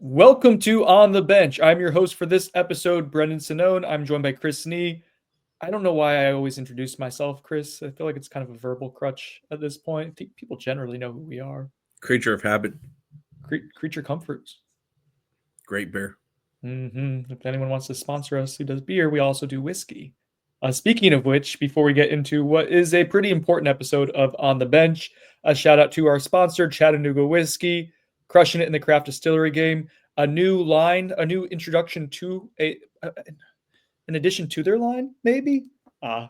Welcome to On the Bench. I'm your host for this episode, Brendan Sinone. I'm joined by Chris Nee. I don't know why I always introduce myself, Chris. I feel like it's kind of a verbal crutch at this point. I think people generally know who we are. Creature of habit. Creature Comforts. Great beer. If anyone wants to sponsor us who does beer, we also do whiskey. Speaking of which, before we get into what is a pretty important episode of On the Bench, a shout out to our sponsor, Chattanooga Whiskey, crushing it in the craft distillery game. A new line, a new introduction to an addition to their line, maybe.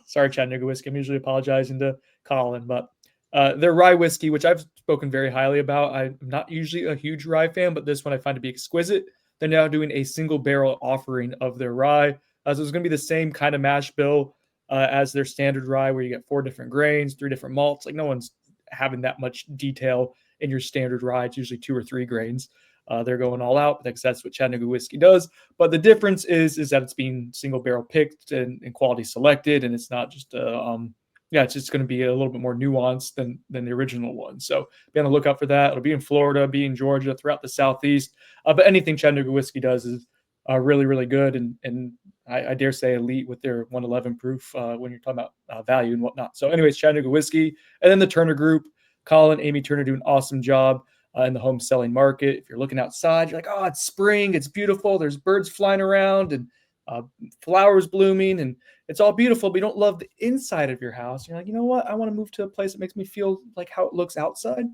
Sorry, Chattanooga Whiskey. I'm usually apologizing to Colin, but their rye whiskey, which I've spoken very highly about. I'm not usually a huge rye fan, but this one I find to be exquisite. They're now doing a single barrel offering of their rye. So it's going to be the same kind of mash bill as their standard rye, where you get 4 different grains, 3 different malts. Like no one's having that much detail in your standard rye. It's usually 2 or 3 grains. They're going all out because that's what Chattanooga Whiskey does. But the difference is that it's being single barrel picked and quality selected, and it's not just it's just going to be a little bit more nuanced than the original one. So be on the lookout for that. It'll be in Florida, be in Georgia, throughout the Southeast. But anything Chattanooga Whiskey does is really, really good, and I dare say elite with their 111 proof when you're talking about value and whatnot. So anyways, Chattanooga Whiskey, and then the Turner Group. Colin, Amy Turner do an awesome job in the home selling market. If you're looking outside, you're like, oh, it's spring, it's beautiful. There's birds flying around and flowers blooming, and it's all beautiful, but you don't love the inside of your house. You're like, you know what? I want to move to a place that makes me feel like how it looks outside.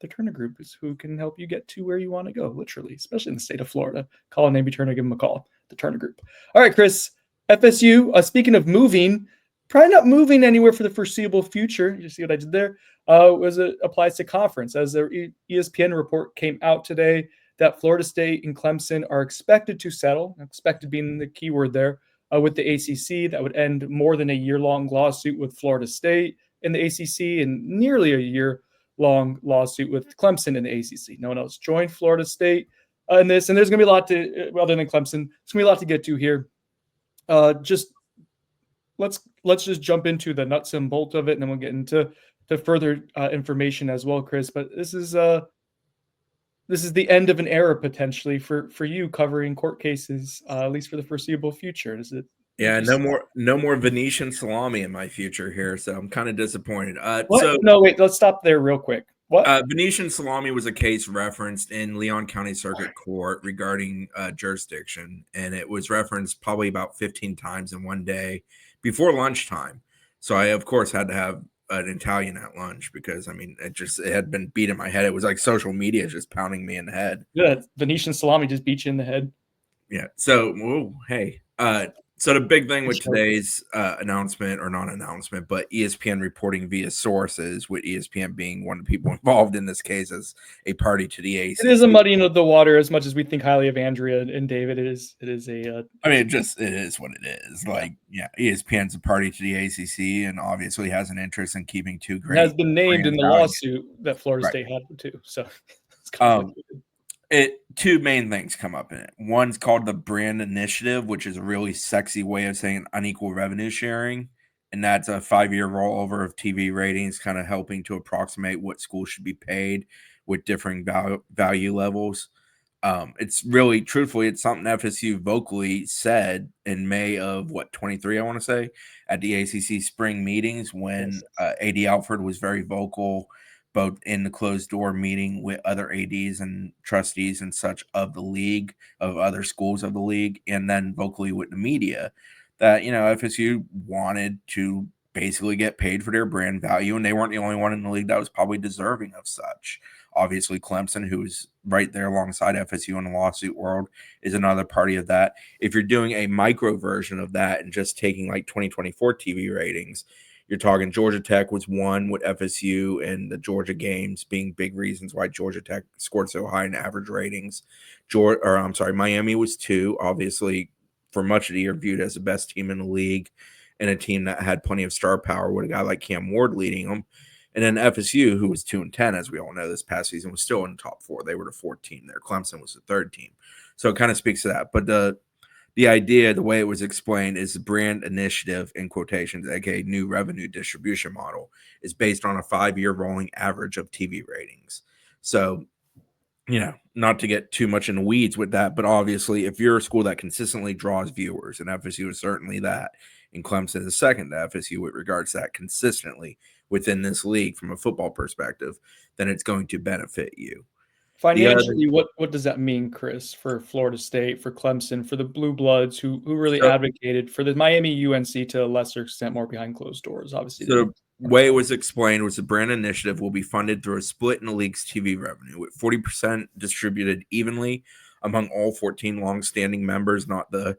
The Turner Group is who can help you get to where you want to go, literally, especially in the state of Florida. Call an Amy Turner, give them a call. The Turner Group. All right, Chris, FSU, speaking of moving, probably not moving anywhere for the foreseeable future. You see what I did there? It applies to conference. As the ESPN report came out today, that Florida State and Clemson are expected to settle, expected being the key word there, with the ACC. That would end more than a year-long lawsuit with Florida State in the ACC and nearly a year-long lawsuit with Clemson in the ACC. No one else joined Florida State in this, and there's going to be a lot to, other than Clemson, there's going to be a lot to get to here. Let's just jump into the nuts and bolt of it, and then we'll get into further information as well, Chris. But this is the end of an era potentially for you covering court cases, at least for the foreseeable future. Is it? Yeah, no more Venetian Salami in my future here, so I'm kind of disappointed. What? No, wait. Let's stop there real quick. What? Venetian Salami was a case referenced in Leon County Circuit Court regarding jurisdiction, and it was referenced probably about 15 times in one day before lunchtime. So I, of course, had to have an Italian at lunch because, I mean, it had been beat in my head. It was like social media just pounding me in the head. Yeah, Venetian Salami just beat you in the head. Yeah. So, hey. So the big thing with today's announcement, or non-announcement, but ESPN reporting via sources, with ESPN being one of the people involved in this case as a party to the ACC. It is a muddying of the water. As much as we think highly of Andrea and David, it is a. I mean, it is what it is. Like, yeah, ESPN's a party to the ACC, and obviously has an interest in keeping 2 great. It has been named in the lawsuit that Florida State had too. So it's complicated. 2 main things come up in it. One's called the brand initiative, which is a really sexy way of saying unequal revenue sharing. And that's a 5-year rollover of TV ratings, kind of helping to approximate what schools should be paid with differing value levels. It's really, truthfully, it's something FSU vocally said in May of 23, I want to say, at the ACC spring meetings when AD Alford was very vocal, both in the closed door meeting with other ADs and trustees and such of the league, of other schools of the league, and then vocally with the media, that, FSU wanted to basically get paid for their brand value, and they weren't the only one in the league that was probably deserving of such. Obviously, Clemson, who's right there alongside FSU in the lawsuit world, is another party of that. If you're doing a micro version of that and just taking like 2024 TV ratings, you're talking Georgia Tech was one with FSU and the Georgia games being big reasons why Georgia Tech scored so high in average ratings. Miami was 2, obviously, for much of the year viewed as the best team in the league and a team that had plenty of star power with a guy like Cam Ward leading them. And then FSU, who was 2-10, as we all know, this past season, was still in the top 4. They were the 4th team there. Clemson was the 3rd team. So it kind of speaks to that. But the idea, the way it was explained, is the brand initiative, in quotations, aka new revenue distribution model, is based on a 5-year rolling average of TV ratings. So, not to get too much in the weeds with that, but obviously, if you're a school that consistently draws viewers, and FSU is certainly that, and Clemson is second to FSU with regards to that consistently within this league from a football perspective, then it's going to benefit you. The other, Financially, what does that mean, Chris, for Florida State, for Clemson, for the Blue Bloods who really so, advocated for the Miami UNC to a lesser extent, more behind closed doors? Obviously, so they the way it was explained was the brand initiative will be funded through a split in the league's TV revenue, with 40% distributed evenly among all 14 longstanding members, not the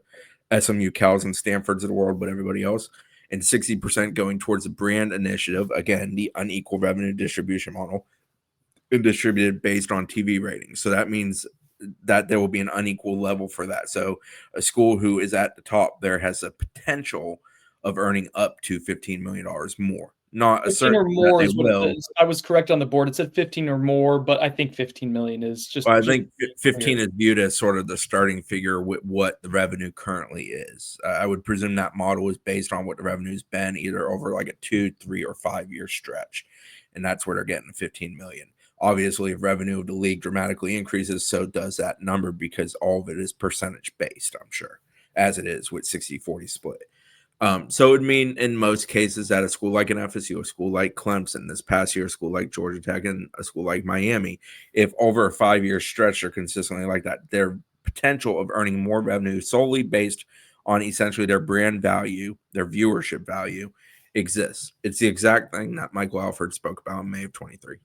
SMU, Cals, and Stanfords of the world, but everybody else, and 60% going towards the brand initiative, again, the unequal revenue distribution model, and distributed based on TV ratings. So that means that there will be an unequal level for that. So a school who is at the top there has a potential of earning up to $15 million more. Not a 15 or certainty that more they is what it will. is. I was correct on the board. It said 15 or more, but I think 15 million is But I just think 15 is viewed as sort of the starting figure with what the revenue currently is. I would presume that model is based on what the revenue's been either over like a 2, 3, or 5 year stretch. And that's where they're getting 15 million. Obviously, if revenue of the league dramatically increases, so does that number because all of it is percentage based, I'm sure, as it is with 60-40 split. So it would mean in most cases that a school like an FSU, a school like Clemson, this past year, a school like Georgia Tech, and a school like Miami, if over a 5 year stretch they're consistently like that, their potential of earning more revenue solely based on essentially their brand value, their viewership value, exists. It's the exact thing that Michael Alford spoke about in May of 23.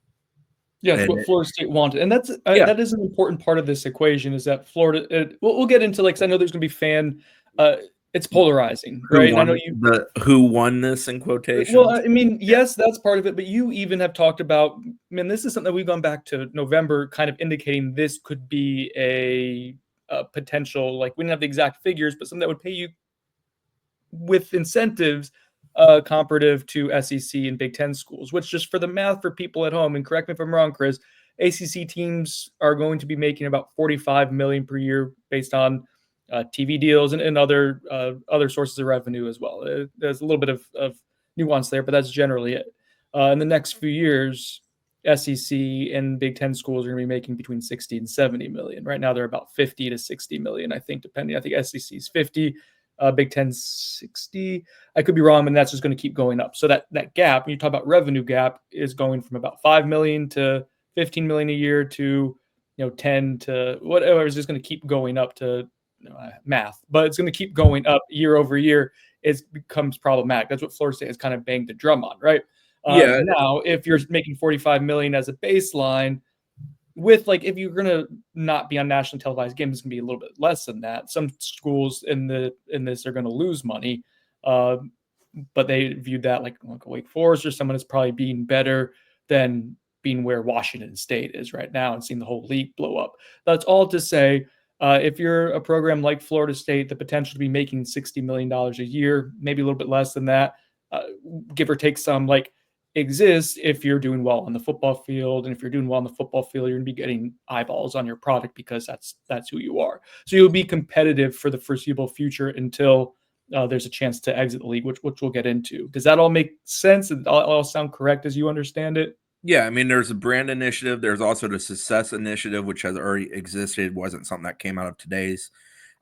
yeah, it's And what Florida State wanted, and that's yeah, that is an important part of this equation. Is that Florida? We'll get into like 'cause I know there's going to be fan. It's polarizing, right? And I know you. who won this in Well, quotations? I mean, Yeah. yes, that's part of it, but you even have talked about. Man, this is something that we've gone back to November, kind of indicating this could be a potential. Like we didn't have the exact figures, but something that would pay you with incentives comparative to SEC and Big Ten schools, which just for the math for people at home, and correct me if I'm wrong, Chris, ACC teams are going to be making about 45 million per year based on TV deals and other sources of revenue as well. There's a little bit of nuance there, but that's generally it. In the next few years, SEC and Big Ten schools are going to be making between 60 and 70 million. Right now, they're about 50 to 60 million, I think, depending. I think SEC is 50, Big Ten 60. I could be wrong, and that's just going to keep going up. So that gap, when you talk about revenue gap, is going from about 5 million to 15 million a year to 10 to whatever. Is just going to keep going up to math, but it's going to keep going up year over year. It becomes problematic. That's what Florida State has kind of banged the drum on, right? Yeah. Now, if you're making 45 million as a baseline, with like if you're gonna not be on nationally televised games, it's gonna be a little bit less than that. Some schools in this are gonna lose money, uh, but they viewed that like a Wake Forest or someone that's probably being better than being where Washington State is right now and seeing the whole league blow up. That's all to say. If you're a program like Florida State, the potential to be making $60 million a year, maybe a little bit less than that, uh, give or take some, like exists if you're doing well on the football field. And if you're doing well on the football field, you're going to be getting eyeballs on your product because that's who you are. So you'll be competitive for the foreseeable future until there's a chance to exit the league, which we'll get into. Does that all make sense? Does it all sound correct as you understand it? Yeah, I mean, there's a brand initiative. There's also the success initiative, which has already existed. Wasn't something that came out of today's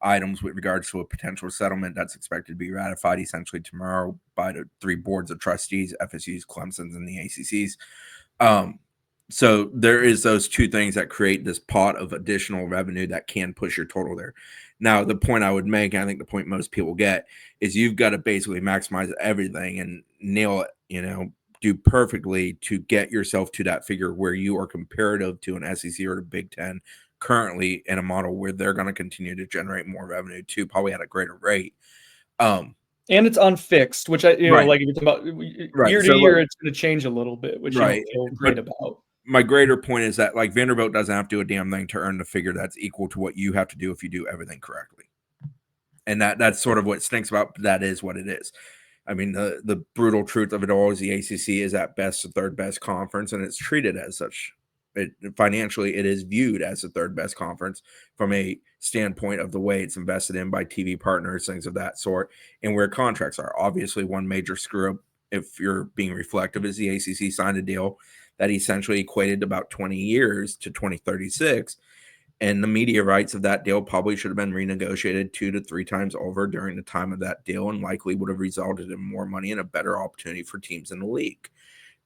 items with regards to a potential settlement that's expected to be ratified essentially tomorrow by the 3 boards of trustees, FSU's, Clemson's, and the ACC's. So there is those 2 things that create this pot of additional revenue that can push your total there. Now, the point I would make, and I think the point most people get, is you've got to basically maximize everything and nail it, do perfectly to get yourself to that figure where you are comparative to an SEC or a Big Ten currently in a model where they're going to continue to generate more revenue too, probably at a greater rate. And it's unfixed, which I Right, like if you're talking about right. year to So, year, it's going to change a little bit, which you don't right, feel but great about. my greater point is that like Vanderbilt doesn't have to do a damn thing to earn the figure that's equal to what you have to do if you do everything correctly. And that's sort of what stinks about, but that is what it is. I mean, the brutal truth of it all is the ACC is at best the 3rd best conference, and it's treated as such. Financially, it is viewed as the 3rd best conference from a standpoint of the way it's invested in by TV partners, things of that sort, and where contracts are. Obviously, one major screw up, if you're being reflective, is the ACC signed a deal that essentially equated about 20 years to 2036. And the media rights of that deal probably should have been renegotiated 2 to 3 times over during the time of that deal, and likely would have resulted in more money and a better opportunity for teams in the league.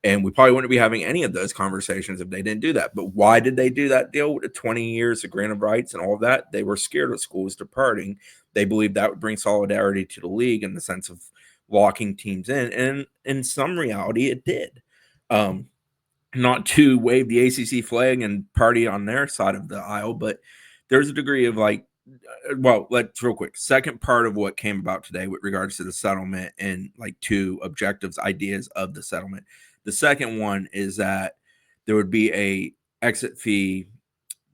And we probably wouldn't be having any of those conversations if they didn't do that. But why did they do that deal with the 20 years of grant of rights and all of that? They were scared of schools departing. They believed that would bring solidarity to the league in the sense of locking teams in. And in some reality, it did. Not to wave the ACC flag and party on their side of the aisle, but there's a degree of like, well, let's real quick. Second part of what came about today with regards to the settlement and like two objectives, ideas of the settlement. The second one is that there would be a exit fee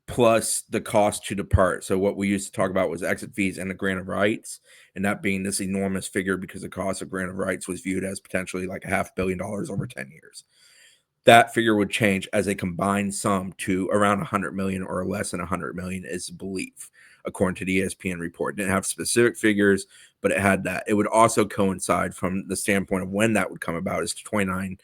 plus the cost to depart. So what we used to talk about was exit fees and the grant of rights, and that being this enormous figure because the cost of grant of rights was viewed as potentially like $500 million over 10 years. That figure would change as a combined sum to around 100 million or less than 100 million is belief, according to the ESPN report. It didn't have specific figures, but it had that. It would also coincide from the standpoint of when that would come about is 29-30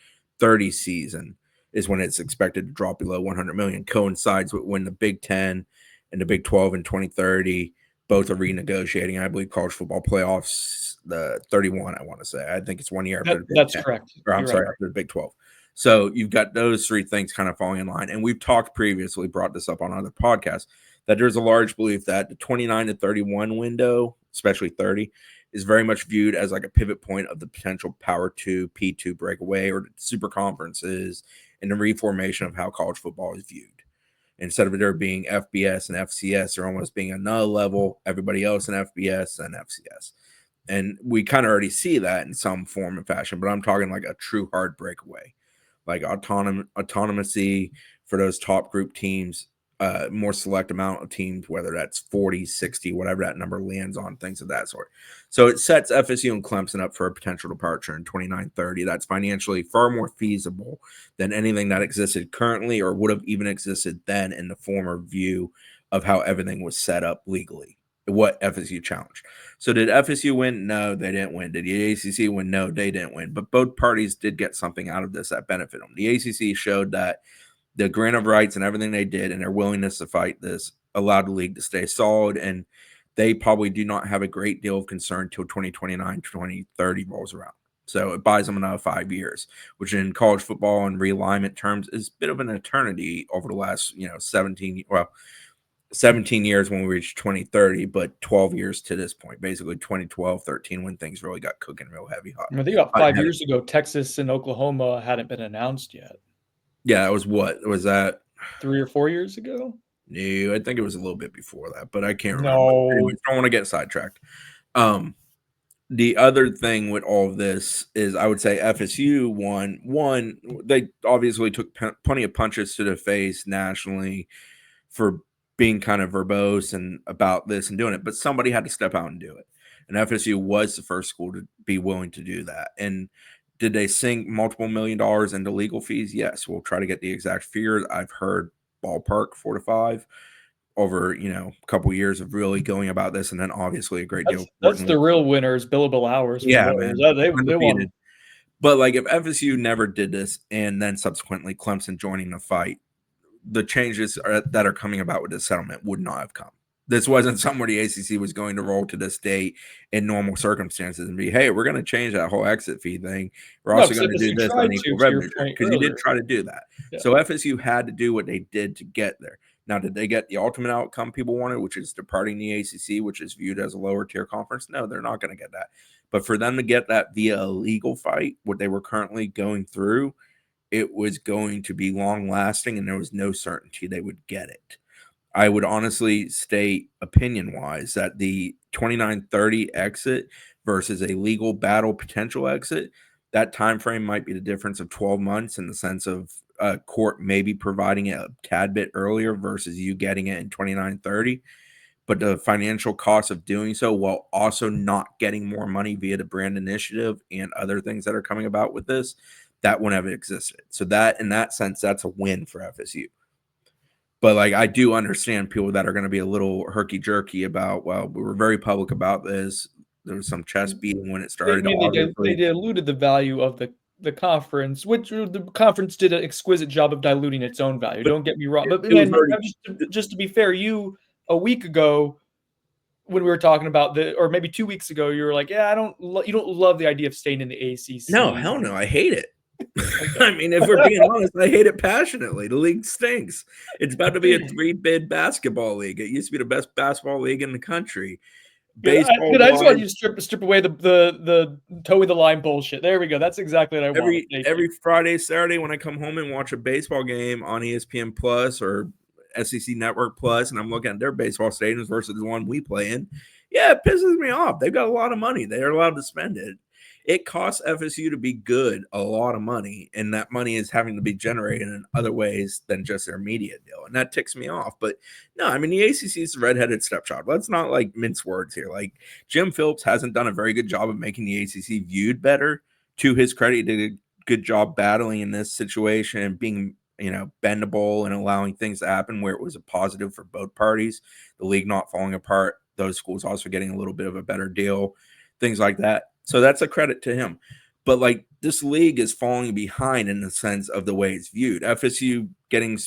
season is when it's expected to drop below 100 million. Coincides with when the Big 10 and the Big 12 in 2030 both are renegotiating. I believe college football playoffs, the 31, I want to say. I think it's 1 year after the Big That's 10. correct. Or I'm sorry, after the Big 12. So you've got those three things kind of falling in line. And we've talked previously, brought this up on other podcasts, that there's a large belief that the 29 to 31 window, especially 30, is very much viewed as like a pivot point of the potential Power 2, P2 breakaway or super conferences and the reformation of how college football is viewed. Instead of there being FBS and FCS, they're almost being another level, everybody else in FBS and FCS. And we kind of already see that in some form and fashion, but I'm talking like a true hard breakaway, like autonomy for those top group teams, more select amount of teams, whether that's 40, 60, whatever that number lands on, things of that sort. So it sets FSU and Clemson up for a potential departure in 29-30. That's financially far more feasible than anything that existed currently or would have even existed then in the former view of how everything was set up legally, what FSU challenged. So did FSU win? No, they didn't win. Did the ACC win? No, they didn't win. But both parties did get something out of this that benefited them. The ACC showed that the grant of rights and everything they did and their willingness to fight this allowed the league to stay solid. And they probably do not have a great deal of concern till 2029, 2030 rolls around. So it buys them another 5 years, which in college football and realignment terms is a bit of an eternity over the last, 17 years when we reached 2030, but 12 years to this point, basically 2012, 13, when things really got cooking real heavy hot. I think about 5 years ago, Texas and Oklahoma hadn't been announced yet. Yeah, it was what? Was that 3 or 4 years ago? No, I think it was a little bit before that, but I can't remember. No. Anyways, don't want to get sidetracked. The other thing with all of this is I would say FSU won. They obviously took plenty of punches to the face nationally for being kind of verbose and about this and doing it, but somebody had to step out and do it. And FSU was the first school to be willing to do that. And did they sink multiple $1 million into legal fees? Yes. We'll try to get the exact figure. I've heard ballpark 4 to 5 over, a couple years of really going about this. And then obviously a great deal. That's the real winners, billable hours. Yeah, man. They won. But like if FSU never did this and then subsequently Clemson joining the fight, the changes that are coming about with this settlement would not have come. This wasn't somewhere the ACC was going to roll to this day in normal circumstances and be, hey, we're going to change that whole exit fee thing. We're also going to do this on equal revenue because you did try to do that. Yeah. So FSU had to do what they did to get there. Now, did they get the ultimate outcome people wanted, which is departing the ACC, which is viewed as a lower tier conference? No, they're not going to get that. But for them to get that via a legal fight, what they were currently going through, it was going to be long lasting and there was no certainty they would get it. I would honestly state opinion wise that the 29-30 exit versus a legal battle potential exit, that time frame might be the difference of 12 months in the sense of court maybe providing it a tad bit earlier versus you getting it in 29-30. But the financial cost of doing so while also not getting more money via the brand initiative and other things that are coming about with this, that wouldn't have existed. So that in that sense, that's a win for FSU. But like I do understand people that are going to be a little herky-jerky about, well, we were very public about this. There was some chest beating when it started. They diluted the value of the conference, which the conference did an exquisite job of diluting its own value. But Don't get me wrong, but it was man, already just to be fair, you a week ago when we were talking about or maybe 2 weeks ago, you were like, yeah, you don't love the idea of staying in the no, ACC. hell no, I hate it. Okay. I mean, if we're being honest, I hate it passionately. The league stinks. It's about to be a 3-bid basketball league. It used to be the best basketball league in the country. Baseball I just want you wise, to strip away the towing the line bullshit. There we go. That's exactly what I wanted. Thank every you. Friday, Saturday when I come home and watch a baseball game on ESPN Plus or SEC Network Plus, and I'm looking at their baseball stadiums versus the one we play in, yeah, it pisses me off. They've got a lot of money. They're allowed to spend it. It costs FSU to be good a lot of money, and that money is having to be generated in other ways than just their media deal, and that ticks me off. But no, I mean the ACC is the redheaded stepchild. Let's not like mince words here. Like Jim Phillips hasn't done a very good job of making the ACC viewed better. To his credit, he did a good job battling in this situation and being bendable and allowing things to happen where it was a positive for both parties. The league not falling apart, those schools also getting a little bit of a better deal, things like that. So that's a credit to him. But like this league is falling behind in the sense of the way it's viewed. FSU getting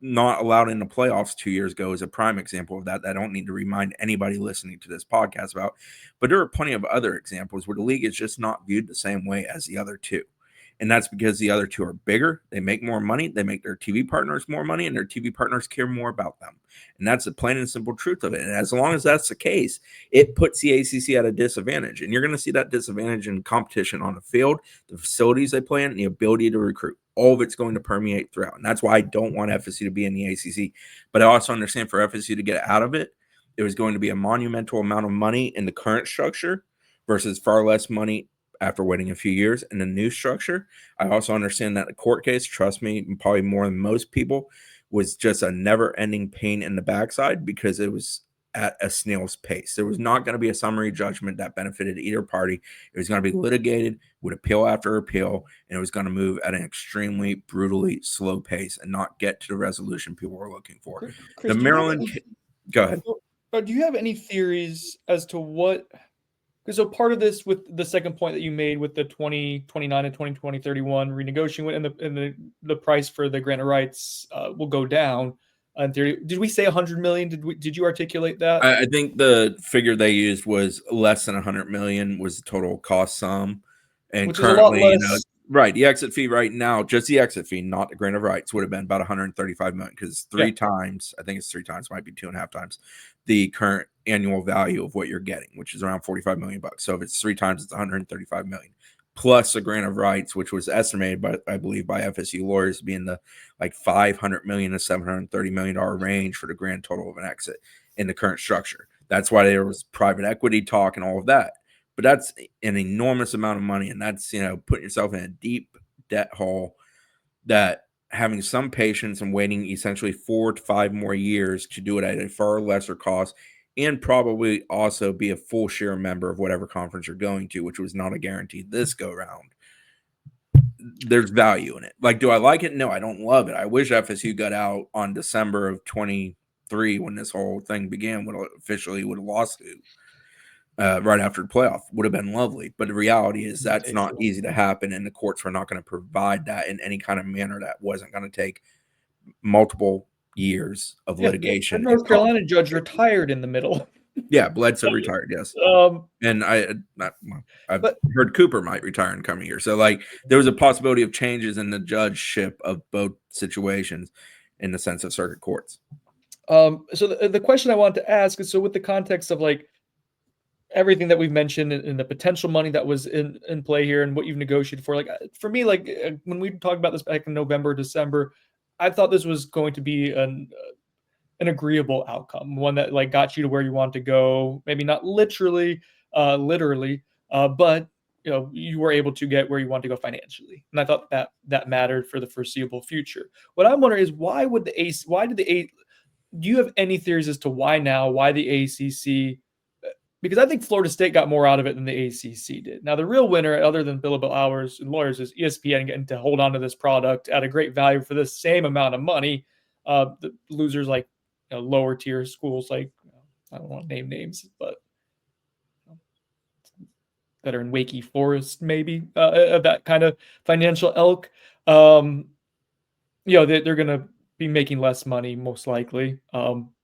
not allowed in the playoffs 2 years ago is a prime example of that. I don't need to remind anybody listening to this podcast about, but there are plenty of other examples where the league is just not viewed the same way as the other two. And that's because the other two are bigger. They make more money. They make their TV partners more money, and their TV partners care more about them. And that's the plain and simple truth of it. And as long as that's the case, it puts the ACC at a disadvantage. And you're going to see that disadvantage in competition on the field, the facilities they play in, and the ability to recruit. All of it's going to permeate throughout. And that's why I don't want FSU to be in the ACC. But I also understand for FSU to get out of it, it was going to be a monumental amount of money in the current structure versus far less money after waiting a few years in the new structure. I also understand that the court case, trust me, probably more than most people, was just a never-ending pain in the backside because it was at a snail's pace. There was not going to be a summary judgment that benefited either party. It was going to be litigated with appeal after appeal, and it was going to move at an extremely brutally slow pace and not get to the resolution people were looking for. Chris, The Maryland, go ahead. Do you have any theories as to what? Because so part of this with the second point that you made with the 2029 and 2031 renegotiation and the price for the grant of rights will go down. In theory, did we say 100 million? Did you articulate that? I think the figure they used was less than 100 million was the total cost sum, and Which is a lot currently, less. right, the exit fee right now, just the exit fee, not the grant of rights, would have been about 135 million because three times, I think it's 3 times, might be 2.5 times the current annual value of what you're getting, which is around 45 million bucks. So if it's 3 times, it's 135 million plus a grant of rights, which was estimated by, I believe, by FSU lawyers being the like 500 million to 730 million dollar range for the grand total of an exit in the current structure. That's why there was private equity talk and all of that. But that's an enormous amount of money, and that's putting yourself in a deep debt hole that having some patience and waiting essentially 4 to 5 more years to do it at a far lesser cost and probably also be a full share member of whatever conference you're going to, which was not a guarantee this go round. There's value in it. Like, do I like it? No, I don't love it. I wish FSU got out on December of 23 when this whole thing began, would officially would have lost it right after the playoff. Would have been lovely. But the reality is that's not easy to happen, and the courts were not going to provide that in any kind of manner that wasn't going to take multiple years of litigation. North Carolina judge retired in the middle. Yeah, Bledsoe retired, yes. And I've heard Cooper might retire in coming year. So, like, there was a possibility of changes in the judgeship of both situations in the sense of circuit courts. So the question I wanted to ask is, so with the context of like everything that we've mentioned and the potential money that was in play here and what you've negotiated for, like for me, like when we talked about this back in November, December, I thought this was going to be an agreeable outcome, one that like got you to where you want to go. Maybe not literally, but you were able to get where you want to go financially, and I thought that mattered for the foreseeable future. What I'm wondering is why did do you have any theories as to why now? Why the ACC? Because I think Florida State got more out of it than the ACC did. Now, the real winner, other than billable hours and lawyers, is ESPN getting to hold on to this product at a great value for the same amount of money. The losers, like lower tier schools, like I don't want to name names, but that are in Wakey Forest, maybe of that kind of financial elk. Um, they're going to be making less money most likely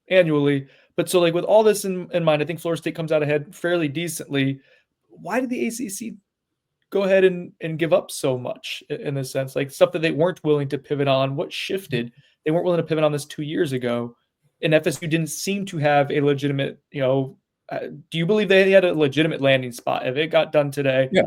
annually. But so like with all this in mind, I think Florida State comes out ahead fairly decently. Why did the ACC go ahead and give up so much in this sense? Like stuff that they weren't willing to pivot on. What shifted? They weren't willing to pivot on this 2 years ago, and FSU didn't seem to have a legitimate. Do you believe they had a legitimate landing spot if it got done today? Yeah.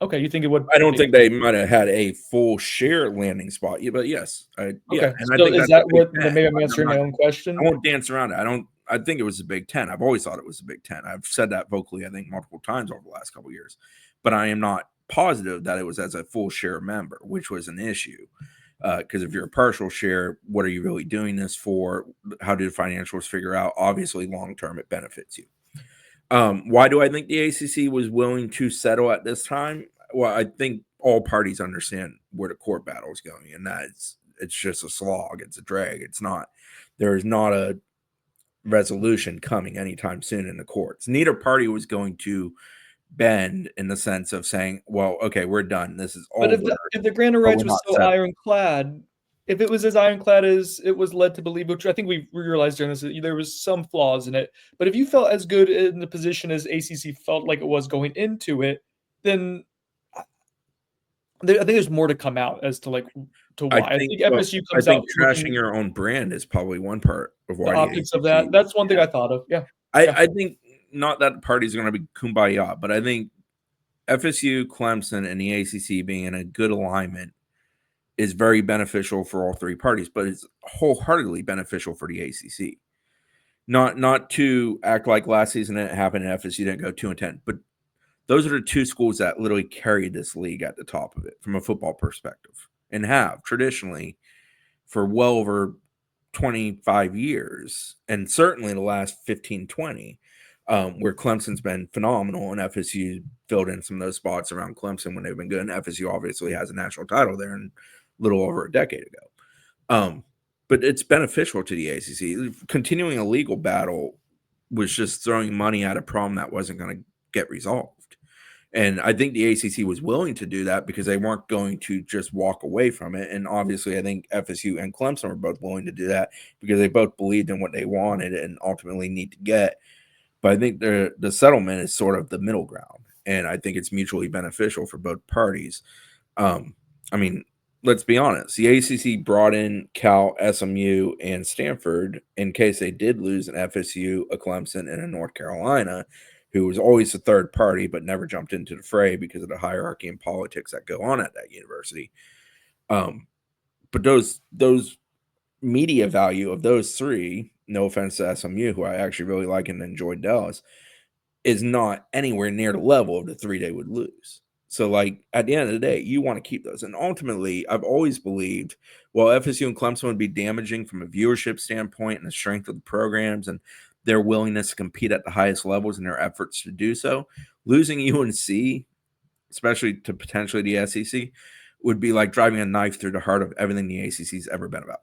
Okay, you think it would? I don't think they might have had a full share landing spot, but yes, Okay. yeah. And so I think is that what? Maybe I'm answering my own question. I won't dance around it. I think it was the Big Ten. I've always thought it was the Big Ten. I've said that vocally, I think, multiple times over the last couple of years, but I am not positive that it was as a full share member, which was an issue. Because if you're a partial share, what are you really doing this for? How do the financials figure out? Obviously, long term, it benefits you. Why do I think the ACC was willing to settle at this time? Well, I think all parties understand where the court battle is going, and it's just a slog. It's a drag. There is not a resolution coming anytime soon in the courts. Neither party was going to bend in the sense of saying, well, okay, we're done. This is But over. if the grant of rights was so settled. ironclad, if it was as ironclad as it was led to believe, which I think we realized during this, there was some flaws in it. But if you felt as good in the position as ACC felt like it was going into it, then I think there's more to come out as to why. I think FSU comes out. Trashing your own brand is probably one part of why the optics of that. That's one thing I thought of. Yeah. I think not that the parties are going to be kumbaya, but I think FSU, Clemson, and the ACC being in a good alignment is very beneficial for all three parties, but it's wholeheartedly beneficial for the ACC. Not to act like last season it happened and FSU didn't go 2-10, but those are the two schools that literally carried this league at the top of it from a football perspective and have traditionally for well over 25 years, and certainly the last 15, 20, where Clemson's been phenomenal and FSU filled in some of those spots around Clemson when they've been good. And FSU obviously has a national title there in a little over a decade ago. But it's beneficial to the ACC. Continuing a legal battle was just throwing money at a problem that wasn't going to get resolved. And I think the ACC was willing to do that because they weren't going to just walk away from it. And obviously, I think FSU and Clemson were both willing to do that because they both believed in what they wanted and ultimately need to get. But I think the settlement is sort of the middle ground. And I think it's mutually beneficial for both parties. Let's be honest. The ACC brought in Cal, SMU, and Stanford in case they did lose an FSU, a Clemson, and a North Carolina, who was always the third party but never jumped into the fray because of the hierarchy and politics that go on at that university. But those media value of those three, no offense to SMU, who I actually really like and enjoyed Dallas, is not anywhere near the level of the three they would lose. So, like, at the end of the day, you want to keep those. And ultimately, I've always believed, well, FSU and Clemson would be damaging from a viewership standpoint and the strength of the programs and their willingness to compete at the highest levels and their efforts to do so. Losing UNC, especially to potentially the SEC, would be like driving a knife through the heart of everything the ACC's ever been about.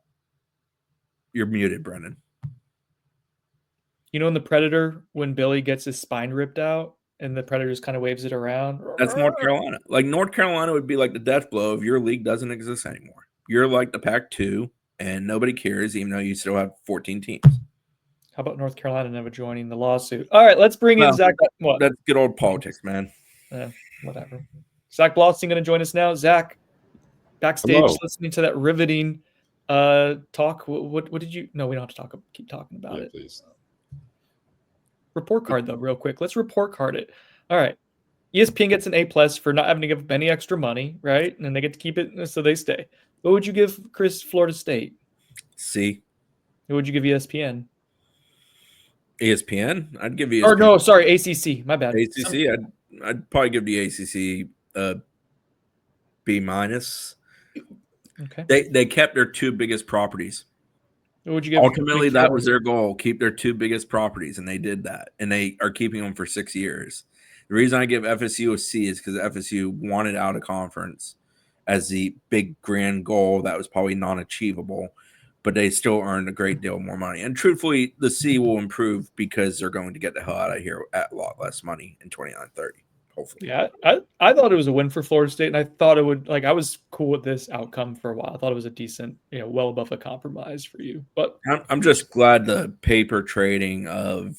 You're muted, Brendan. You know in the Predator, when Billy gets his spine ripped out and the Predator just kind of waves it around? That's North Carolina. Like, North Carolina would be like the death blow if your league doesn't exist anymore. You're like the Pac-2, and nobody cares, even though you still have 14 teams. How about North Carolina never joining the lawsuit? All right, let's bring in Zach. What? That's good old politics, man. Whatever. Zach Blossing going to join us now. Zach, backstage, Hello. listening to that riveting talk. What did you? No, we don't have to keep talking about it. Please. Report card though, real quick. Let's report card it. All right. ESPN gets an A+ for not having to give any extra money, right? And they get to keep it, so they stay. What would you give Chris Florida State? C. What would you give ESPN? ESPN? I'd give ESPN. Or no, sorry, ACC. My bad. ACC? I'd probably give the ACC a B-. Okay. They kept their two biggest properties. What would you give? Ultimately, that was their goal, keep their two biggest properties, and they did that. And they are keeping them for 6 years. The reason I give FSU a C is because FSU wanted out of conference as the big grand goal that was probably non-achievable, but they still earned a great deal more money. And truthfully, the C will improve because they're going to get the hell out of here at a lot less money in 29-30. hopefully. Yeah, I thought it was a win for Florida State, and I thought it would I was cool with this outcome for a while. I thought it was a decent, well above a compromise for you. But I'm just glad the paper trading of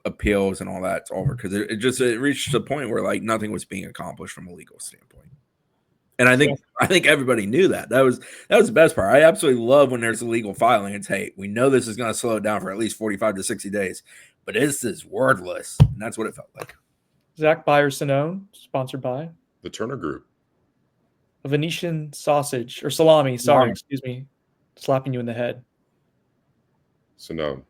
appeals and all that's over, because it reached a point where like nothing was being accomplished from a legal standpoint. And I think everybody knew that. That was the best part. I absolutely love when there's a legal filing. It's, hey, we know this is going to slow it down for at least 45 to 60 days, but this is wordless, and that's what it felt like. Zach Bayer-Sinone, sponsored by the Turner Group. a Venetian sausage or salami. Sorry, excuse me, slapping you in the head. Sinone.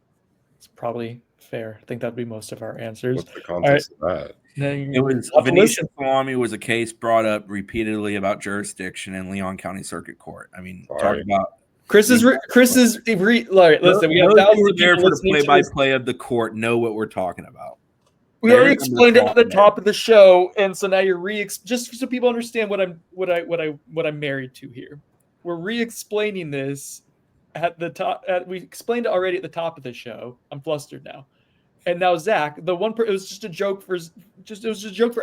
It's probably fair. I think that'd be most of our answers. What's the context of that? It was Venetian Salami was a case brought up repeatedly about jurisdiction in Leon County Circuit Court. I mean, talk about Chris is listen. We have thousands of there people for the play-by-play of the court. Know what we're talking about. We already explained it at the top of the show, and so now you're just so people understand what I'm married to here. We're re-explaining this at the top. We explained it already at the top of the show. I'm flustered now. And now Zach, it was just a joke for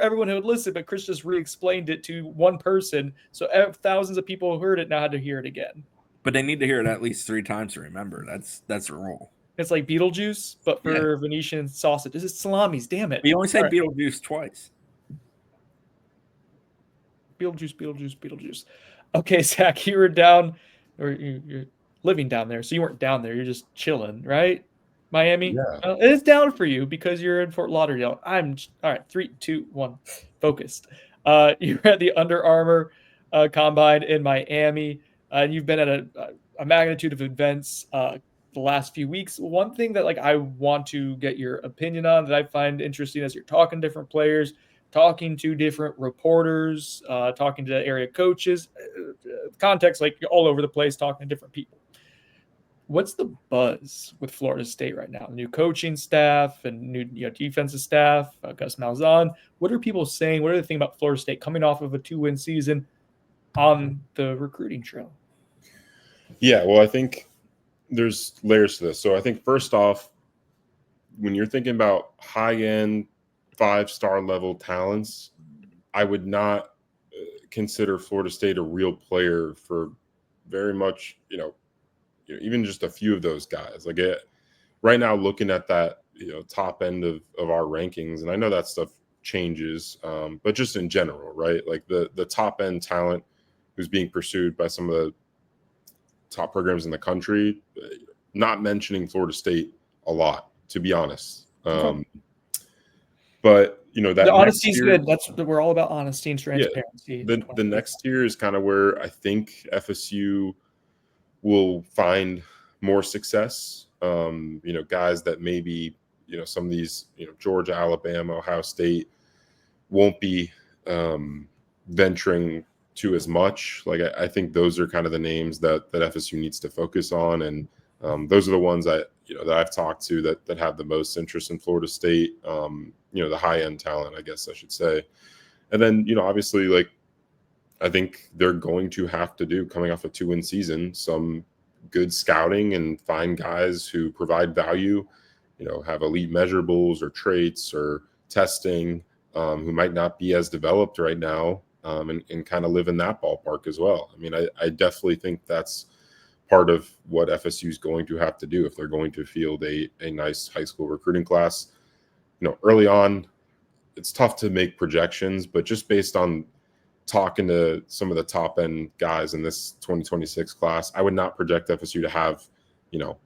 everyone who would listen, but Chris just re-explained it to one person, so thousands of people who heard it now had to hear it again. But they need to hear it at least 3 times to remember. That's the rule. It's like Beetlejuice, but for Venetian sausage. This is salamis. Damn it! We only say Beetlejuice twice. Beetlejuice. Okay, Zach, you were down, or you're living down there, so you weren't down there. You're just chilling, right? Miami? Yeah. It's down for you because you're in Fort Lauderdale. All right, 3, 2, 1, focused. You're at the Under Armour Combine in Miami, and you've been at a magnitude of events the last few weeks. One thing that I want to get your opinion on that I find interesting as you're talking to different players, talking to different reporters, talking to area coaches, context all over the place, talking to different people. What's the buzz with Florida State right now? New coaching staff and new defensive staff, Gus Malzahn. What are people saying? What are they thinking about Florida State coming off of a 2-win season on the recruiting trail? Yeah, well, I think there's layers to this. So I think first off, when you're thinking about high-end 5-star level talents, I would not consider Florida State a real player for very much, even just a few of those guys. Right now, looking at that, top end of our rankings, and I know that stuff changes, but just in general, right? The top end talent who's being pursued by some of the top programs in the country, not mentioning Florida State a lot, to be honest. But that the honesty is good. We're all about honesty and transparency. Yeah, the next tier is kind of where I think FSU will find more success. Guys that maybe, some of these, Georgia, Alabama, Ohio State won't be venturing to as much. I think those are kind of the names that FSU needs to focus on. And those are the ones that I've talked to that have the most interest in Florida State, the high end talent, I guess I should say. And then, obviously, I think they're going to have to do, coming off a 2-win season, some good scouting and find guys who provide value, have elite measurables or traits or testing, who might not be as developed right now, and kind of live in that ballpark as well. I mean, I definitely think that's part of what FSU is going to have to do if they're going to field a nice high school recruiting class. Early on, it's tough to make projections, but just based on talking to some of the top end guys in this 2026 class, I would not project FSU to have,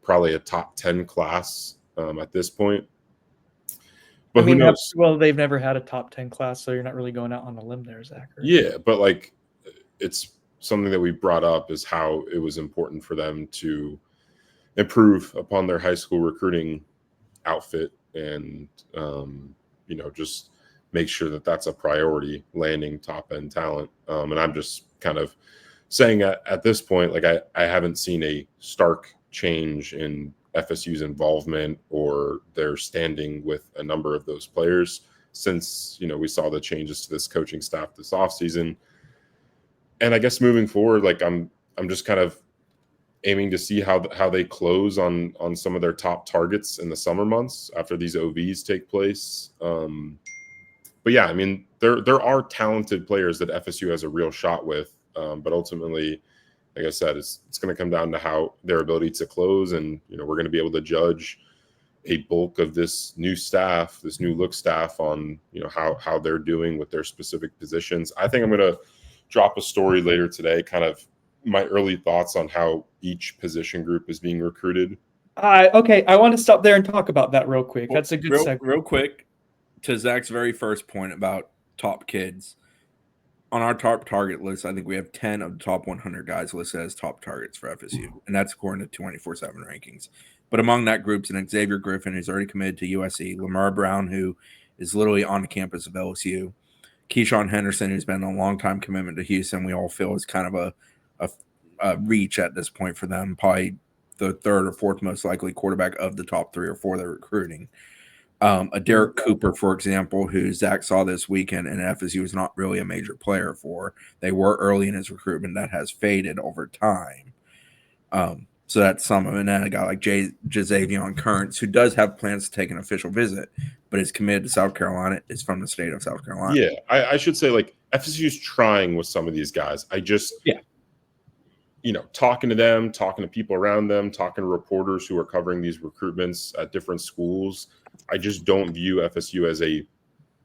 probably a top 10 class at this point. But who knows? Well, they've never had a top 10 class, so you're not really going out on a limb there, Zach. Yeah, but it's something that we brought up is how it was important for them to improve upon their high school recruiting outfit and, just make sure that that's a priority, landing top end talent. And I'm just kind of saying at this point, I haven't seen a stark change in FSU's involvement or their standing with a number of those players since, we saw the changes to this coaching staff this offseason. And I guess moving forward, I'm just kind of aiming to see how they close on some of their top targets in the summer months after these OVs take place. but yeah, I mean, there are talented players that FSU has a real shot with, but ultimately, like I said, it's going to come down to how their ability to close, and we're going to be able to judge a bulk of this new staff, this new look staff, on how they're doing with their specific positions. I think I'm going to drop a story later today, kind of my early thoughts on how each position group is being recruited. Okay, I want to stop there and talk about that real quick. That's a good segue. Real quick, to Zach's very first point about top kids. On our top target list, I think we have 10 of the top 100 guys listed as top targets for FSU, and that's according to 24/7 rankings. But among that group's an Xavier Griffin, who's already committed to USC, Lamar Brown, who is literally on the campus of LSU, Keyshawn Henderson, who's been a long-time commitment to Houston, we all feel is kind of a reach at this point for them, probably the third or fourth most likely quarterback of the top 3 or 4 they're recruiting. A Derek Cooper, for example, who Zach saw this weekend, and FSU was not really a major player for. They were early in his recruitment. That has faded over time. So that's some of it. And then a guy like Jazavion Currents, who does have plans to take an official visit, but is committed to South Carolina, is from the state of South Carolina. Yeah, I should say, like, FSU's trying with some of these guys. I just, talking to them, talking to people around them, talking to reporters who are covering these recruitments at different schools, I just don't view FSU as a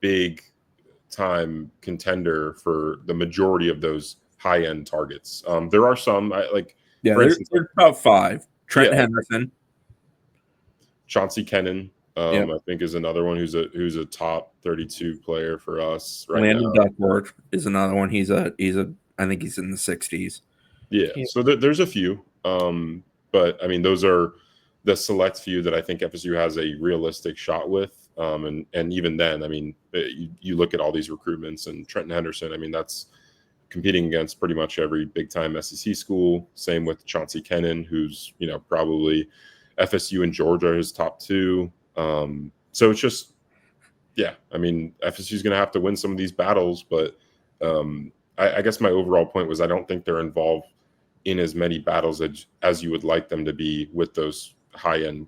big time contender for the majority of those high end targets. There are some there's about 5. Trent Henderson, Chauncey Kennan, I think is another one who's a top 32 player for us right Landon now. Duckworth is another one. He's I think he's in the 60s. Yeah. So there's a few, but I mean, those are the select few that I think FSU has a realistic shot with. And even then, I mean, you look at all these recruitments, and Trenton Henderson, I mean, that's competing against pretty much every big time SEC school. Same with Chauncey Kennan, who's, probably FSU and Georgia are his top 2. So it's just, I mean, FSU is going to have to win some of these battles, but I guess my overall point was I don't think they're involved in as many battles as you would like them to be with those high-end,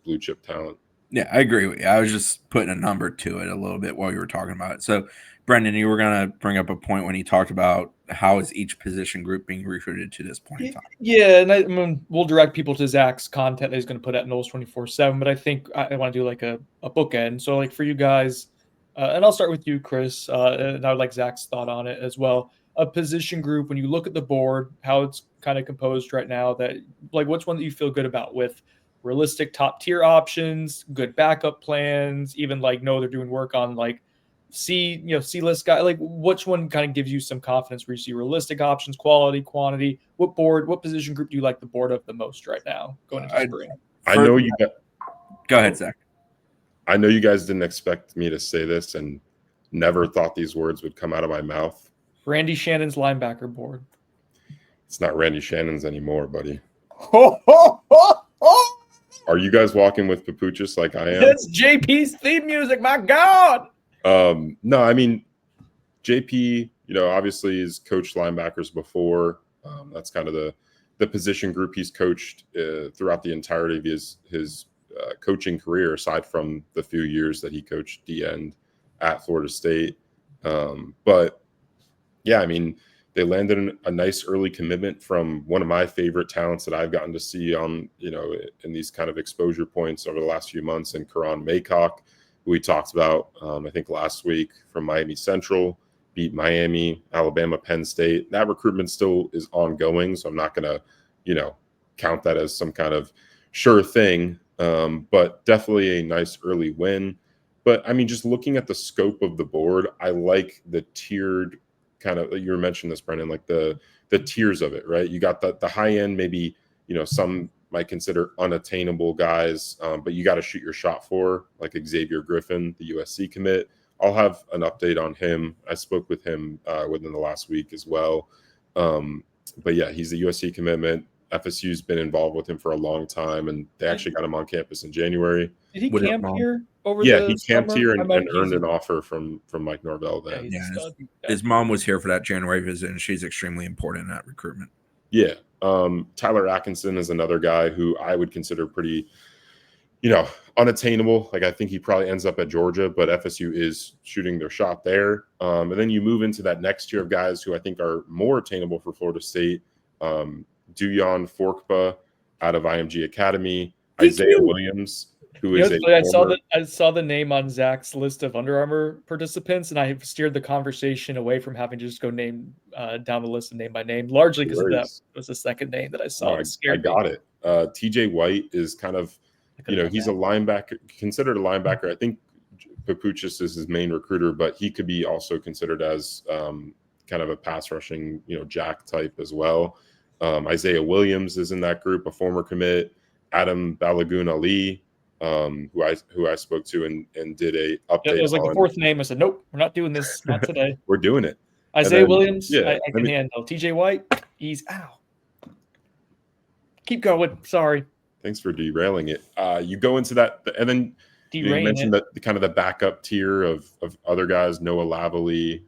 blue chip talent. Yeah, I agree with you. I was just putting a number to it a little bit while you were talking about it. So, Brendan, you were going to bring up a point when you talked about how is each position group being recruited to this point in time. Yeah, and we'll direct people to Zach's content that he's going to put at Knowles 24/7, but I think I want to do like a bookend. So, like, for you guys, and I'll start with you, Chris, and I would like Zach's thought on it as well. A position group, when you look at the board, how it's kind of composed right now, that like which one that you feel good about with realistic top tier options, good backup plans, even like they're doing work on like C-list guy, like which one kind of gives you some confidence where you see realistic options, quality, quantity? What position group do you like the board of the most right now going into spring? I know you got. Go ahead, Zach. I know you guys didn't expect me to say this and never thought these words would come out of my mouth. Randy Shannon's linebacker board. It's not Randy Shannon's anymore, buddy. Ho, ho, ho, ho! Are you guys walking with papuchas like I am? That's JP's theme music, my God. No, I mean, JP, obviously he's coached linebackers before. That's kind of the position group he's coached throughout the entirety of his coaching career, aside from the few years that he coached D-end at Florida State. But yeah, I mean, they landed a nice early commitment from one of my favorite talents that I've gotten to see on, in these kind of exposure points over the last few months, and Karan Maycock, who we talked about, I think last week, from Miami Central, beat Miami, Alabama, Penn State. That recruitment still is ongoing, so I'm not going to, count that as some kind of sure thing, but definitely a nice early win. But I mean, just looking at the scope of the board, I like the tiered kind of, you mentioned this, Brendan, like the tiers of it, right? You got the high end, maybe, some might consider unattainable guys, but you got to shoot your shot for, like Xavier Griffin, the USC commit. I'll have an update on him. I spoke with him within the last week as well. But yeah, he's a USC commitment. FSU's been involved with him for a long time, and they actually got him on campus in January. Did he camp here over he camped here and earned an offer from Mike Norvell then. His mom was here for that January visit, and she's extremely important in that recruitment. Yeah. Tyler Atkinson is another guy who I would consider pretty, unattainable. Like I think he probably ends up at Georgia, but FSU is shooting their shot there. And then you move into that next tier of guys who I think are more attainable for Florida State. Duyon Forkba out of IMG Academy, Isaiah Williams, who is I saw the name on Zach's list of Under Armour participants, and I steered the conversation away from having to just go name down the list and name by name, largely because that was the second name that I saw. I got it. TJ White is kind of, he's a linebacker, considered a linebacker. I think Papuchis is his main recruiter, but he could be also considered as kind of a pass rushing, jack type as well. Isaiah Williams is in that group, a former commit. Adam Balagoon Ali, who I spoke to and did a update. It was like the fourth name. I said, nope, we're not doing this. Not today. We're doing it. Isaiah Williams, I can handle. TJ White, he's out. Keep going. Sorry. Thanks for derailing it. You go into that, and then you mentioned that kind of the backup tier of other guys, Noah Lavalley,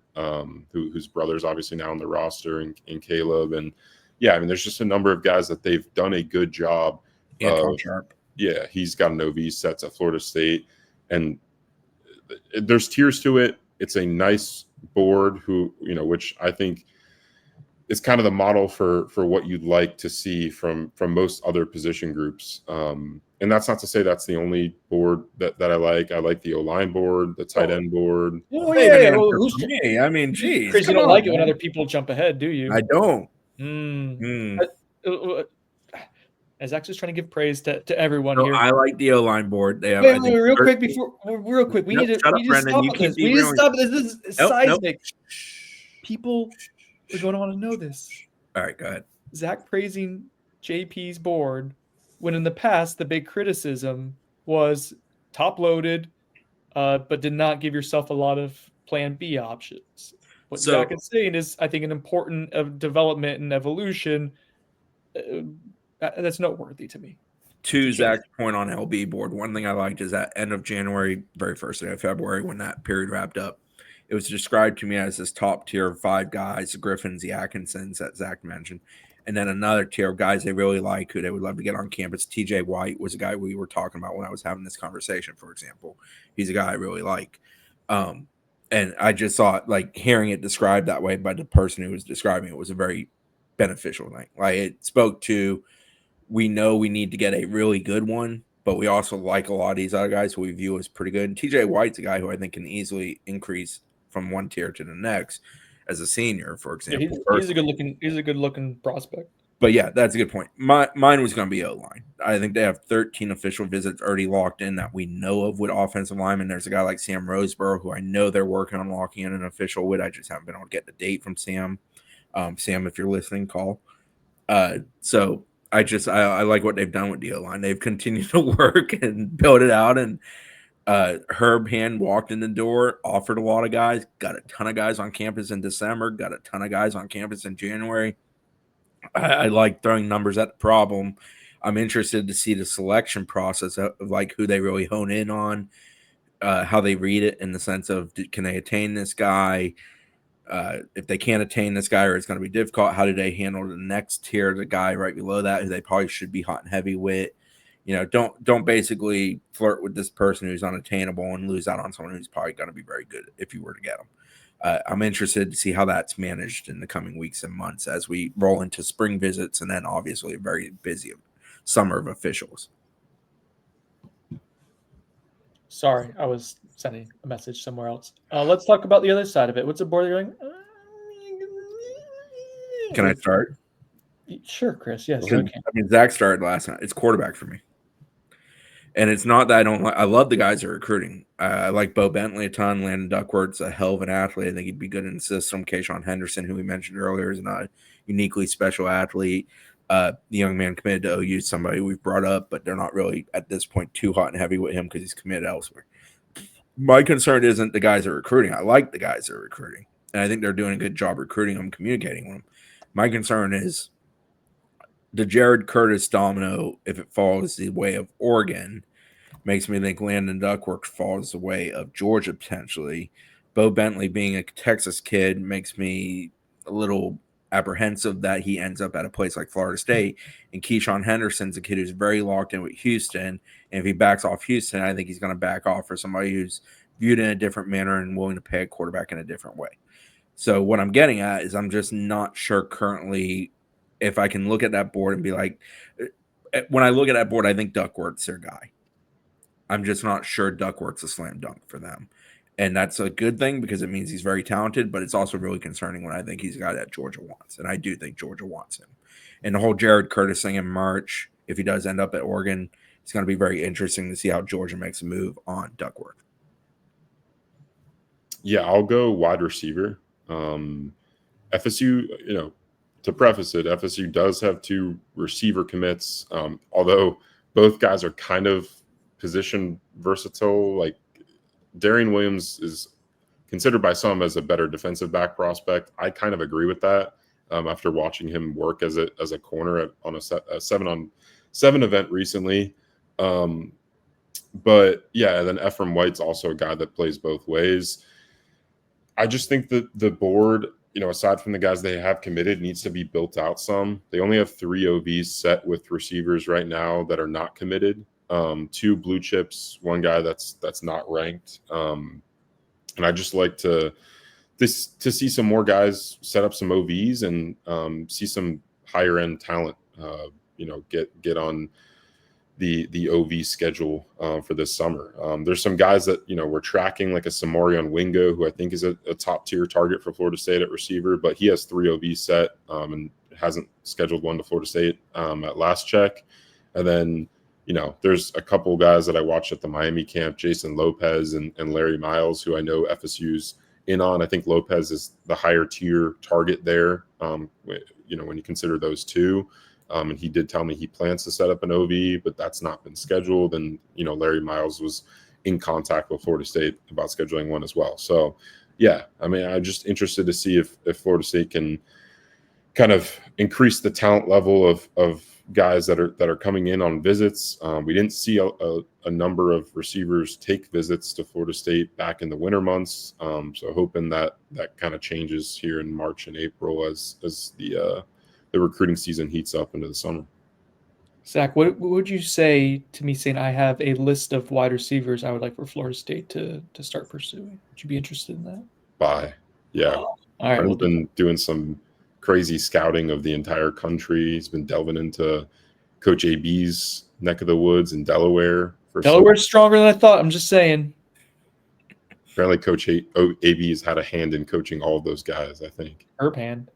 whose brother's obviously now on the roster, and Caleb. And there's just a number of guys that they've done a good job. Sharp. Yeah, he's got an OV sets at Florida State, and there's tiers to it. It's a nice board, which I think is kind of the model for what you'd like to see from most other position groups. And that's not to say that's the only board that I like. I like the O-line board, the tight end board. Oh yeah. Me. I mean, geez, Chris, you don't like it when other people jump ahead, do you? I don't. As actually trying to give praise to everyone here. I like the O-line board. They have real quick. We need to stop this. We need to stop this. This is seismic. People are going to want to know this. All right, go ahead. Zach praising JP's board, when in the past the big criticism was top loaded, but did not give yourself a lot of plan B options. What Zach is saying is, I think, an important of development and evolution. That's noteworthy to me. To Zach's point on LB board, one thing I liked is that end of January, very first day of February, when that period wrapped up, it was described to me as this top tier of 5 guys, the Griffins, the Atkinsons that Zach mentioned, and then another tier of guys they really like who they would love to get on campus. TJ White was a guy we were talking about when I was having this conversation, for example. He's a guy I really like. And I just thought, like, hearing it described that way by the person who was describing it was a very beneficial thing. Like, it spoke to, we know we need to get a really good one, but we also like a lot of these other guys who we view as pretty good. And TJ White's a guy who I think can easily increase from one tier to the next as a senior, for example. Yeah, he's a good looking prospect. But yeah, that's a good point. Mine was going to be O-line. I think they have 13 official visits already locked in that we know of with offensive linemen. There's a guy like Sam Roseborough who I know they're working on locking in an official with. I just haven't been able to get the date from Sam. Sam, if you're listening, call. So I like what they've done with the O-line. They've continued to work and build it out. And Herb Hand walked in the door, offered a lot of guys, got a ton of guys on campus in December, got a ton of guys on campus in January. I like throwing numbers at the problem. I'm interested to see the selection process of like who they really hone in on, how they read it in the sense of can they attain this guy? If they can't attain this guy or it's going to be difficult, how do they handle the next tier, the guy right below that who they probably should be hot and heavy with? Don't basically flirt with this person who's unattainable and lose out on someone who's probably going to be very good if you were to get them. I'm interested to see how that's managed in the coming weeks and months as we roll into spring visits and then obviously a very busy summer of officials. Sorry, I was sending a message somewhere else. Let's talk about the other side of it. What's the board you're going? Can I start? Sure, Chris. Yes, I mean, Zach started last night. It's quarterback for me. And it's not that I don't like – I love the guys that are recruiting. I like Bo Bentley a ton. Landon Duckworth's a hell of an athlete. I think he'd be good in the system. Kayshawn Henderson, who we mentioned earlier, is not a uniquely special athlete. The young man committed to OU, somebody we've brought up, but they're not really at this point too hot and heavy with him because he's committed elsewhere. My concern isn't the guys that are recruiting. I like the guys that are recruiting, and I think they're doing a good job recruiting them, communicating with them. My concern is the Jared Curtis domino, if it falls the way of Oregon, makes me think Landon Duckworth falls the way of Georgia potentially. Bo Bentley being a Texas kid makes me a little apprehensive that he ends up at a place like Florida State. And Keyshawn Henderson's a kid who's very locked in with Houston. And if he backs off Houston, I think he's going to back off for somebody who's viewed in a different manner and willing to pay a quarterback in a different way. So what I'm getting at is I'm just not sure currently if I can look at that board and be like, when I look at that board, I think Duckworth's their guy. I'm just not sure Duckworth's a slam dunk for them. And that's a good thing because it means he's very talented, but it's also really concerning when I think he's a guy that Georgia wants. And I do think Georgia wants him. And the whole Jared Curtis thing in March, if he does end up at Oregon, it's going to be very interesting to see how Georgia makes a move on Duckworth. Yeah, I'll go wide receiver. FSU, to preface it, FSU does have 2 receiver commits, although both guys are kind of position versatile. Like Darian Williams is considered by some as a better defensive back prospect. I kind of agree with that after watching him work as a corner on a 7-on-7 event recently. But yeah, then Ephraim White's also a guy that plays both ways. I just think that the board, aside from the guys they have committed, needs to be built out some. They only have 3 OVs set with receivers right now that are not committed. 2 blue chips, 1 guy that's not ranked. And I just like to see some more guys set up some OVs and see some higher end talent, get on the OV schedule for this summer. There's some guys that, we're tracking, like a Samorion Wingo, who I think is a top tier target for Florida State at receiver, but he has 3 OVs set and hasn't scheduled one to Florida State at last check. And then, there's a couple guys that I watched at the Miami camp, Jason Lopez and Larry Miles, who I know FSU's in on. I think Lopez is the higher tier target there, when you consider those 2. And he did tell me he plans to set up an OV, but that's not been scheduled. And, Larry Miles was in contact with Florida State about scheduling one as well. So, yeah, I mean, I'm just interested to see if Florida State can kind of increase the talent level of guys that are coming in on visits. We didn't see a number of receivers take visits to Florida State back in the winter months. So hoping that kind of changes here in March and April as the recruiting season heats up into the summer. Zach, what would you say to me saying I have a list of wide receivers I would like for Florida State to start pursuing? Would you be interested in that? Bye. Yeah. All right. I've been doing some crazy scouting of the entire country. He's been delving into Coach AB's neck of the woods in Delaware. Delaware's stronger than I thought. I'm just saying. Apparently, Coach AB has had a hand in coaching all of those guys, I think. Herb hand.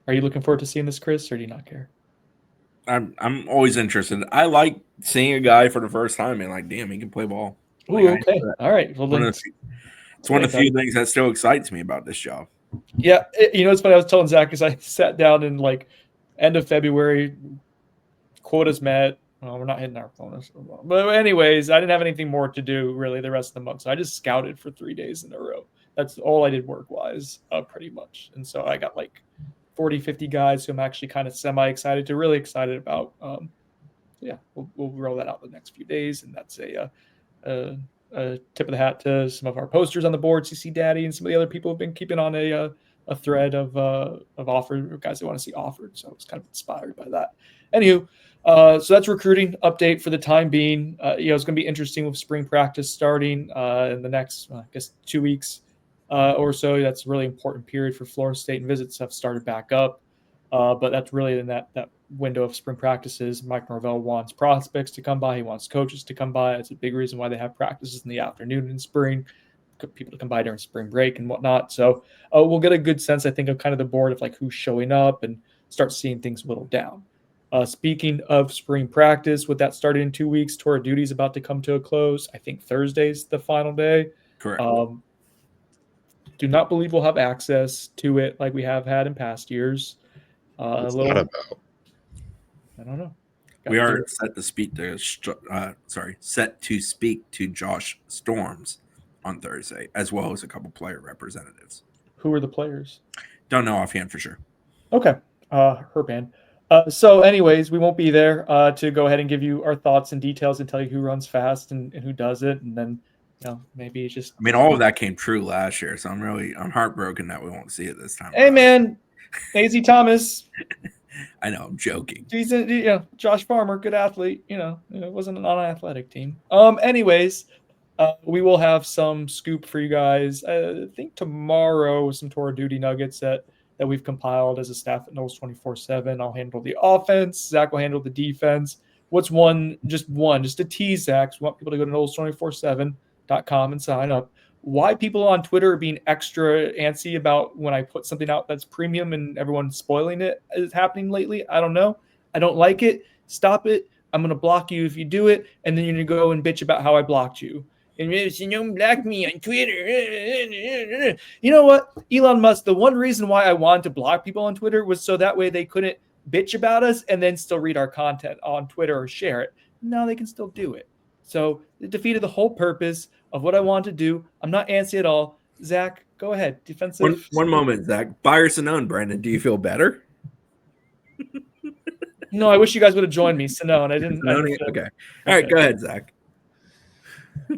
Are you looking forward to seeing this, Chris, or do you not care? I'm always interested. I like seeing a guy for the first time and like, damn, he can play ball. Ooh, okay. All right. Well, it's one of the few things that still excites me about this job. Yeah. It's funny. I was telling Zach because I sat down in end of February, quotas met. Well, we're not hitting our bonus. But anyways, I didn't have anything more to do really the rest of the month. So I just scouted for 3 days in a row. That's all I did work-wise, pretty much. And so I got 40, 50 guys who I'm actually kind of semi-excited to, really excited about. We'll roll that out the next few days. And that's a tip of the hat to some of our posters on the board, CC Daddy, and some of the other people have been keeping on a thread of offer guys they want to see offered. So I was kind of inspired by that. Anywho, so that's recruiting update for the time being. It's going to be interesting with spring practice starting in the next, 2 weeks or so. That's a really important period for Florida State, and visits have started back up. But that's really in that window of spring practices. Mike Norvell wants prospects to come by. He wants coaches to come by. It's a big reason why they have practices in the afternoon in spring. People to come by during spring break and whatnot. So we'll get a good sense, I think, of kind of the board of who's showing up and start seeing things whittle down. Speaking of spring practice, with that started in 2 weeks, tour of duty is about to come to a close. I think Thursday's the final day. Correct. Do not believe we'll have access to it like we have had in past years. What's that about? I don't know. We are set to speak to Josh Storms on Thursday, as well as a couple player representatives. Who are the players? Don't know offhand for sure. Okay. Herb. So anyways, we won't be there to go ahead and give you our thoughts and details and tell you who runs fast and who does it. And then maybe just. I mean, all of that came true last year, so I'm heartbroken that we won't see it this time. Hey, man, AZ Thomas. I know, I'm joking. He's Josh Farmer, good athlete. It wasn't an unathletic team. Anyways, we will have some scoop for you guys. I think tomorrow with some Tour of Duty nuggets that we've compiled as a staff at Knowles 24/7. I'll handle the offense. Zach will handle the defense. What's just a tease, Zach. We want people to go to Knowles247.com and sign up. Why people on Twitter are being extra antsy about when I put something out that's premium and everyone's spoiling it is happening lately, I don't know. I don't like it. Stop it. I'm going to block you if you do it, and then you're going to go and bitch about how I blocked you. And you don't block me on Twitter. You know what? Elon Musk, the one reason why I wanted to block people on Twitter was so that way they couldn't bitch about us and then still read our content on Twitter or share it. Now they can still do it. So it defeated the whole purpose of what I wanted to do. I'm not antsy at all. Zach, go ahead. Defensive. One moment, Zach. Buyer Sinone, Brandon, do you feel better? No, I wish you guys would have joined me. Sinone, I didn't. Okay. All right, go ahead, Zach.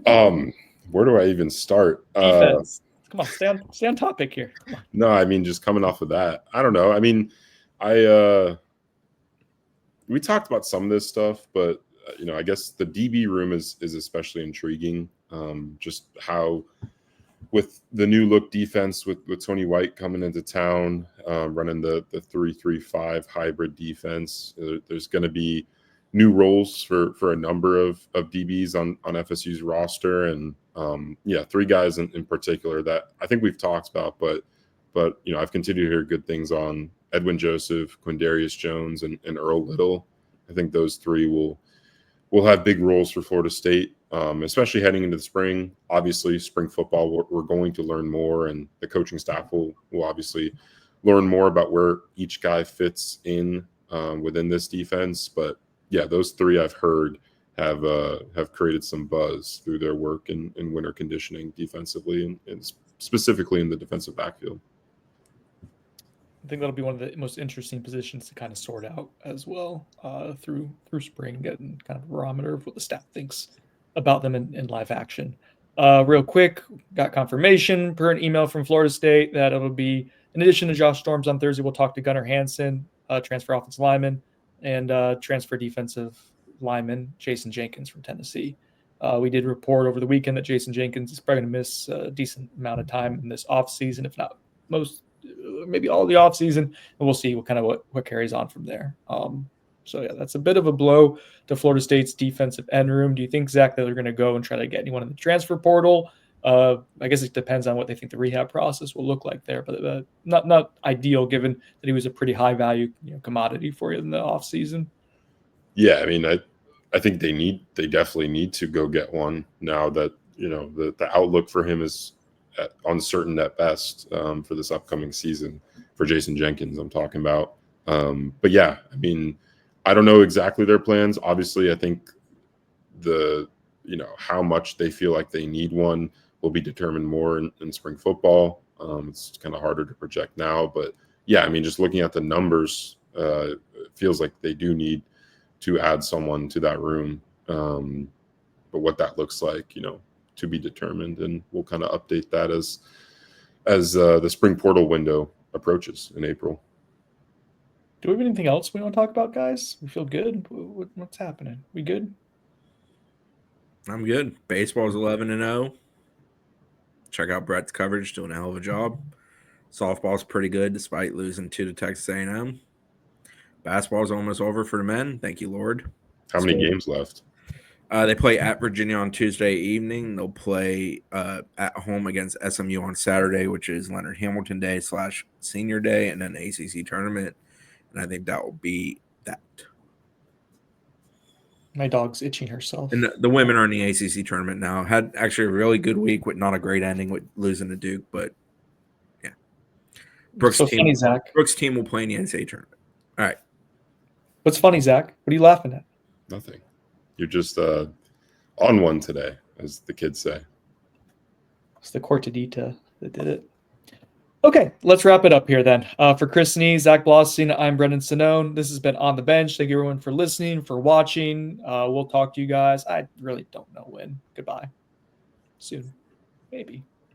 Where do I even start? Defense. Come on, stay on topic here. No, I mean, just coming off of that, I don't know. I mean, we talked about some of this stuff, but I guess the DB room is especially intriguing. Just how with the new look defense with Tony White coming into town, running the 3-3-5 hybrid defense, there's going to be new roles for a number of DBs on FSU's roster, and three guys in particular that I think we've talked about, but I've continued to hear good things on Edwin Joseph, Quindarius Jones, and Earl Little. I think those three will have big roles for Florida State, especially heading into the spring. Obviously, spring football, we're going to learn more, and the coaching staff will obviously learn more about where each guy fits in within this defense. But yeah, those three I've heard have created some buzz through their work in winter conditioning defensively, and specifically in the defensive backfield. I think that'll be one of the most interesting positions to kind of sort out as well through spring, getting kind of a barometer of what the staff thinks about them in live action. Real quick, got confirmation per an email from Florida State that it'll be, in addition to Josh Storms on Thursday, we'll talk to Gunnar Hansen, transfer offensive lineman, and transfer defensive lineman Jason Jenkins from Tennessee. We did report over the weekend that Jason Jenkins is probably going to miss a decent amount of time in this offseason, if not maybe all the offseason, and we'll see what carries on from there. So yeah, that's a bit of a blow to Florida State's defensive end room. Do you think, Zach, that they're going to go and try to get anyone in the transfer portal? I guess it depends on what they think the rehab process will look like there, but not ideal given that he was a pretty high value commodity for you in the offseason. Yeah, I mean, I think they definitely need to go get one now that the outlook for him is uncertain at best for this upcoming season for Jason Jenkins I'm talking about. But yeah, I mean, I don't know exactly their plans. Obviously, I think how much they feel like they need one will be determined more in spring football. It's kind of harder to project now, but yeah, I mean, just looking at the numbers, it feels like they do need to add someone to that room. But what that looks like, to be determined, and we'll kind of update that as the spring portal window approaches in April. Do we have anything else we want to talk about, guys? We feel good. What's happening? We good? I'm good. Baseball's 11-0. Check out Brett's coverage, doing a hell of a job. Softball's pretty good despite losing 2 to Texas A&M. Basketball's almost over for the men. Thank you, Lord. How many games left? They play at Virginia on Tuesday evening. They'll play at home against SMU on Saturday, which is Leonard Hamilton Day / Senior Day, and then the ACC tournament. And I think that will be that. My dog's itching herself. And the women are in the ACC tournament now. Had actually a really good week with not a great ending with losing to Duke, but yeah. Brooks' team will play in the NCAA tournament. All right. What's funny, Zach? What are you laughing at? Nothing. You're just on one today, as the kids say. It's the Cortadita that did it. Okay, let's wrap it up here then. For Chris Nee, Zach Blossstein, I'm Brendan Sinone. This has been On the Bench. Thank you, everyone, for listening, for watching. We'll talk to you guys. I really don't know when. Goodbye. soon. Maybe.